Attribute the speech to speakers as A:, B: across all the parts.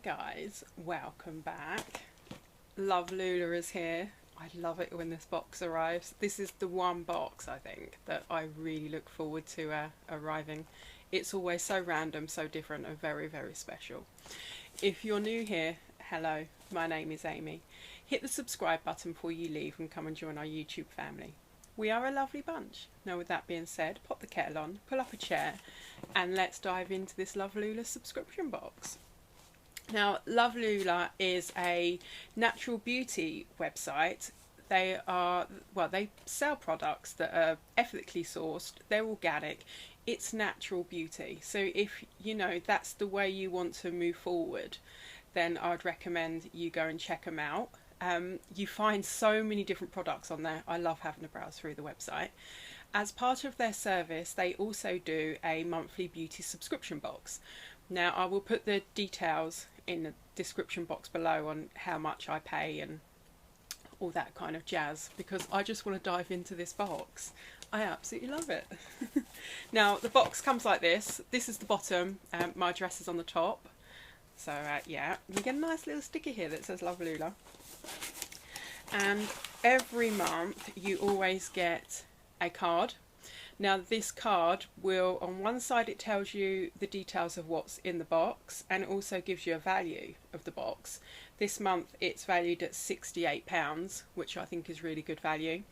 A: guys, welcome back. Lovelula is here. I love it when this box arrives. This is the one box I think that I really look forward to arriving. It's always so random, so different and very, very special. If you're new here, hello, my name is Amy. Hit the subscribe button before you leave and come and join our YouTube family. We are a lovely bunch. Now with that being said, pop the kettle on, pull up a chair and let's dive into this Lovelula subscription box. Now Lovelula is a natural beauty website. They sell products that are ethically sourced, they're organic, it's natural beauty. So if you know that's the way you want to move forward, then I'd recommend you go and check them out. You find so many different products on there. I love having a browse through the website. As part of their service, they also do a monthly beauty subscription box. Now I will put the details in the description box below on how much I pay and all that kind of jazz, because I just want to dive into this box. I absolutely love it. Now the box comes like this. This is the bottom, my address is on the top. So yeah, you get a nice little sticker here that says Lovelula. And every month you always get a card. Now this card will, on one side it tells you the details of what's in the box and it also gives you a value of the box. This month it's valued at £68, which I think is really good value.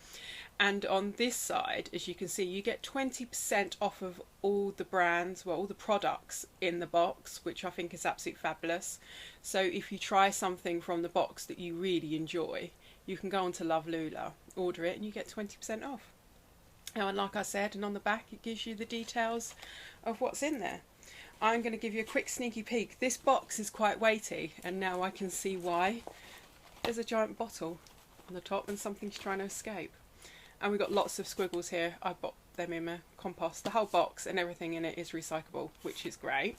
A: And on this side, as you can see, you get 20% off of all the brands, well, all the products in the box, which I think is absolutely fabulous. So if you try something from the box that you really enjoy, you can go onto Lovelula, order it and you get 20% off. Now, and like I said, and on the back it gives you the details of what's in there. I'm going to give you a quick sneaky peek. This box is quite weighty and now I can see why. There's a giant bottle on the top and something's trying to escape. And we've got lots of squiggles here. I bought them in my compost. The whole box and everything in it is recyclable, which is great.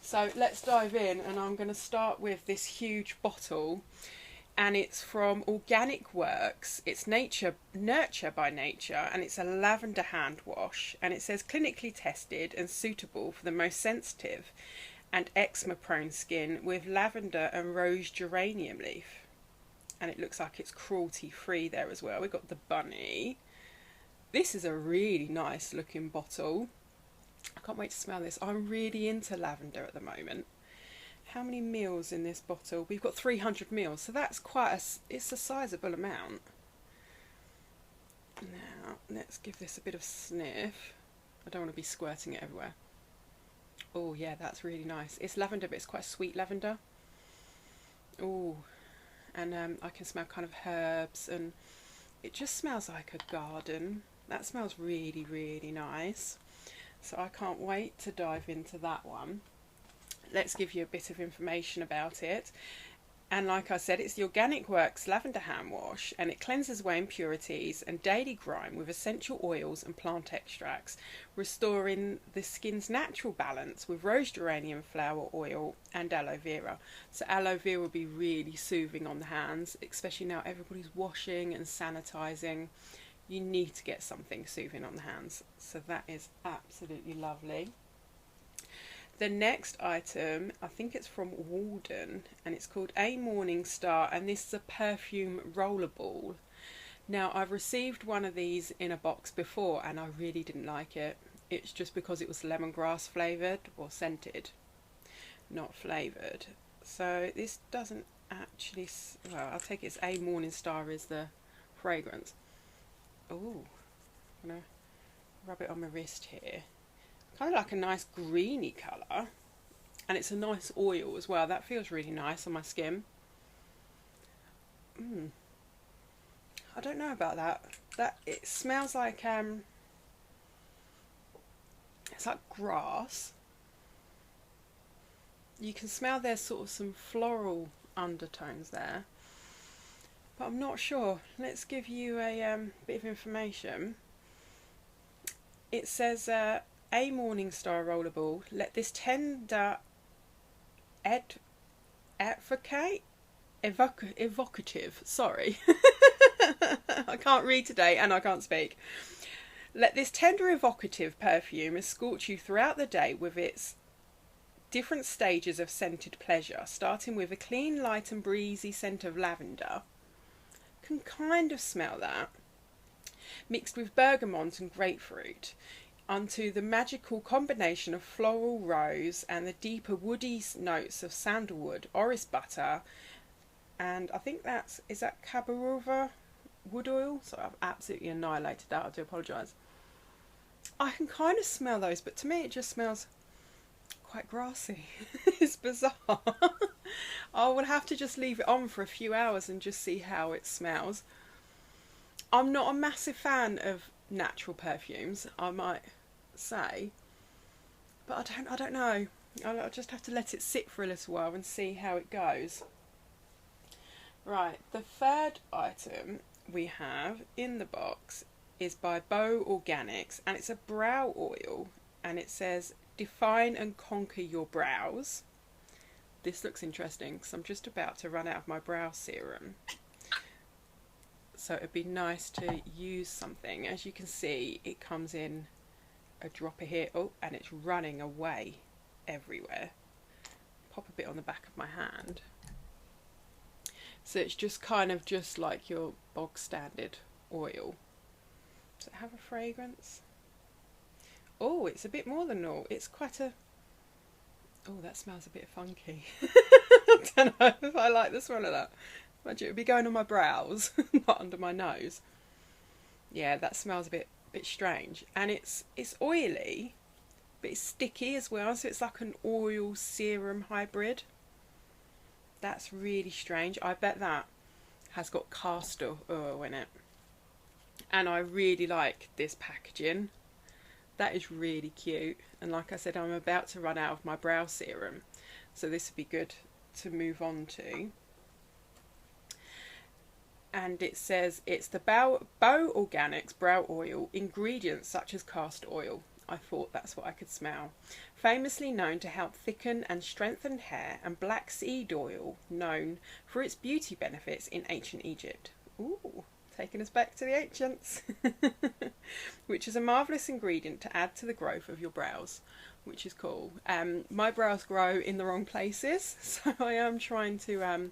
A: So let's dive in, and I'm going to start with this huge bottle. And it's from Organic Works. It's Nurture by Nature, and it's a lavender hand wash. And it says clinically tested and suitable for the most sensitive and eczema prone skin with lavender and rose geranium leaf. And it looks like it's cruelty free there as well. We've got the bunny. This is a really nice looking bottle. I can't wait to smell this. I'm really into lavender at the moment. How many mils in this bottle? We've got 300 mils, so that's it's a sizable amount. Now let's give this a bit of sniff. I don't want to be squirting it everywhere. Oh yeah, that's really nice. It's lavender, but it's quite sweet lavender. Oh. And I can smell kind of herbs, and it just smells like a garden. That smells really, really nice. So I can't wait to dive into that one. Let's give you a bit of information about it. And like I said, it's the Organic Works Lavender Hand Wash, and it cleanses away impurities and daily grime with essential oils and plant extracts, restoring the skin's natural balance with rose geranium flower oil and aloe vera. So aloe vera will be really soothing on the hands, especially now everybody's washing and sanitizing. You need to get something soothing on the hands. So that is absolutely lovely. The next item, I think it's from Walden, and it's called A Morning Star, and this is a perfume rollerball. Now, I've received one of these in a box before, and I really didn't like it. It's just because it was lemongrass flavoured, or scented, not flavoured. So this doesn't actually, well, I'll take it as A Morning Star is the fragrance. Oh, I'm going to rub it on my wrist here. Kind of like a nice greeny colour, and it's a nice oil as well. That feels really nice on my skin. I don't know about that. It smells like it's like grass. You can smell there's sort of some floral undertones there, but I'm not sure. Let's give you a bit of information. It says A Morning Star rollerball. Let this tender evocative, sorry, I can't read today and I can't speak. Let this tender evocative perfume escort you throughout the day with its different stages of scented pleasure, starting with a clean, light and breezy scent of lavender. Can kind of smell that. Mixed with bergamot and grapefruit, onto the magical combination of floral rose and the deeper woody notes of sandalwood, orris butter, and I think is that Kabarova wood oil? So I've absolutely annihilated that, I do apologise. I can kind of smell those, but to me it just smells quite grassy. It's bizarre. I will have to just leave it on for a few hours and just see how it smells. I'm not a massive fan of natural perfumes, I might say, but I don't know. I'll just have to let it sit for a little while and see how it goes. Right, the third item we have in the box is by Botanics, and it's a brow oil, and it says define and conquer your brows. This looks interesting because I'm just about to run out of my brow serum, so it'd be nice to use something. As you can see, it comes in a dropper here. Oh, and it's running away everywhere. Pop a bit on the back of my hand. So it's just kind of just like your bog standard oil. Does it have a fragrance? Oh, it's a bit more than oil. It's quite a... Oh, that smells a bit funky. I don't know if I like the smell of that. Imagine it would be going on my brows, not under my nose. Yeah, that smells a bit strange. And it's oily, but it's sticky as well. So it's like an oil serum hybrid. That's really strange. I bet that has got castor oil in it. And I really like this packaging. That is really cute. And like I said, I'm about to run out of my brow serum, so this would be good to move on to. And it says it's the Botanics brow oil, ingredients such as castor oil. I thought that's what I could smell. Famously known to help thicken and strengthen hair, and black seed oil, known for its beauty benefits in ancient Egypt. Ooh, taking us back to the ancients. Which is a marvellous ingredient to add to the growth of your brows, which is cool. My brows grow in the wrong places, so I am trying to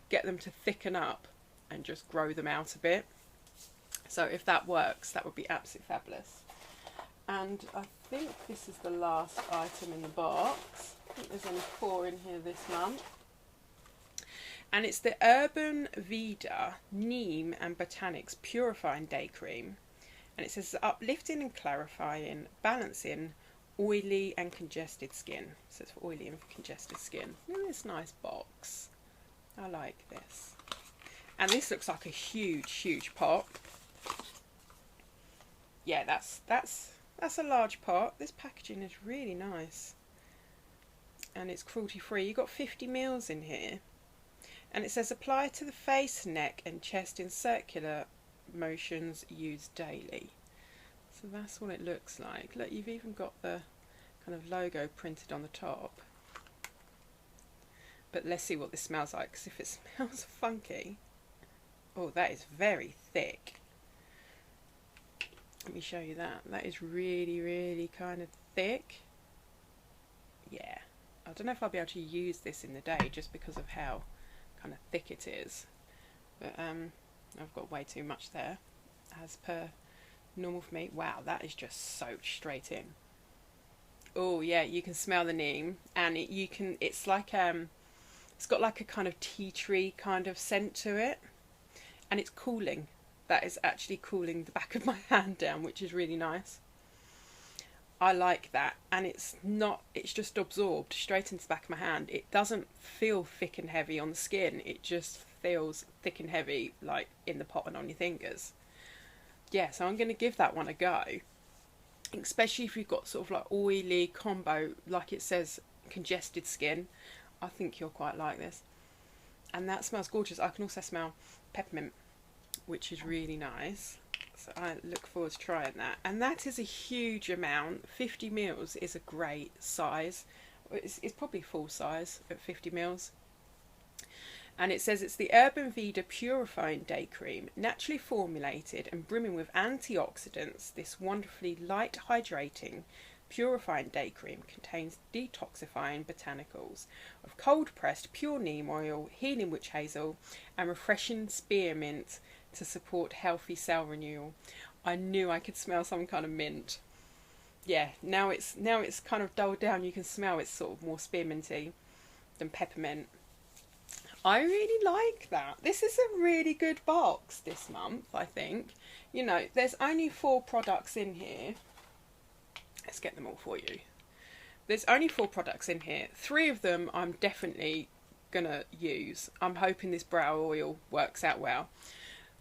A: get them to thicken up and just grow them out a bit. So if that works, that would be absolutely fabulous. And I think this is the last item in the box. I think there's only 4 in here this month. And it's the Veda Neem and Botanics Purifying Day Cream. And it says uplifting and clarifying, balancing oily and congested skin. So it's for oily and congested skin. Look at this nice box. I like this. And this looks like a huge pot. Yeah, that's a large pot. This packaging is really nice. And it's cruelty free. You've got 50 ml in here. And it says apply to the face, neck and chest in circular motions, used daily. So that's what it looks like. Look, you've even got the kind of logo printed on the top. But let's see what this smells like, because if it smells funky... Oh, that is very thick. Let me show you that. That is really kind of thick. Yeah. I don't know if I'll be able to use this in the day just because of how kind of thick it is. But I've got way too much there, as per normal for me. Wow, that is just soaked straight in. Oh yeah, you can smell the neem, and it's like it's got like a kind of tea tree kind of scent to it, and it's cooling. That is actually cooling the back of my hand down, which is really nice. I like that, and it's just absorbed straight into the back of my hand. It doesn't feel thick and heavy on the skin, it just feels thick and heavy like in the pot and on your fingers. Yeah, so I'm going to give that one a go, especially if you've got sort of like oily combo, like it says, congested skin. I think you'll quite like this. And that smells gorgeous. I can also smell peppermint, which is really nice. So I look forward to trying that. And that is a huge amount. 50 ml is a great size. It's probably full size at 50 ml. And it says it's the Veda Purifying Day Cream, naturally formulated and brimming with antioxidants. This wonderfully light hydrating Purifying Day Cream contains detoxifying botanicals of cold pressed pure neem oil, healing witch hazel, and refreshing spearmint to support healthy cell renewal. I knew I could smell some kind of mint. Yeah, now it's kind of dulled down. You can smell it's sort of more spearminty than peppermint. I really like that. This is a really good box this month, I think. You know, there's only 4 products in here. Let's get them all for you. There's only 4 products in here. 3 of them I'm definitely gonna use. I'm hoping this brow oil works out well.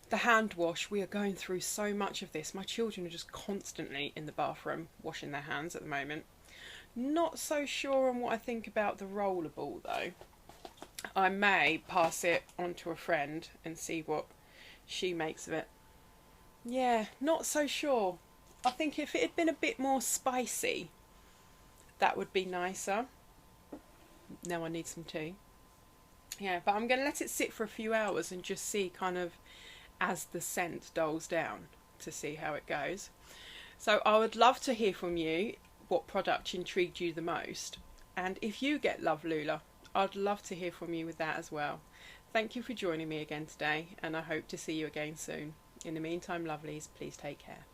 A: The hand wash, we are going through so much of this. My children are just constantly in the bathroom washing their hands at the moment. Not so sure on what I think about the rollerball though. I may pass it on to a friend and see what she makes of it. Yeah, not so sure. I think if it had been a bit more spicy, that would be nicer. Now I need some tea. Yeah, but I'm going to let it sit for a few hours and just see kind of as the scent dulls down to see how it goes. So I would love to hear from you what product intrigued you the most. And if you get Lovelula, I'd love to hear from you with that as well. Thank you for joining me again today, and I hope to see you again soon. In the meantime, lovelies, please take care.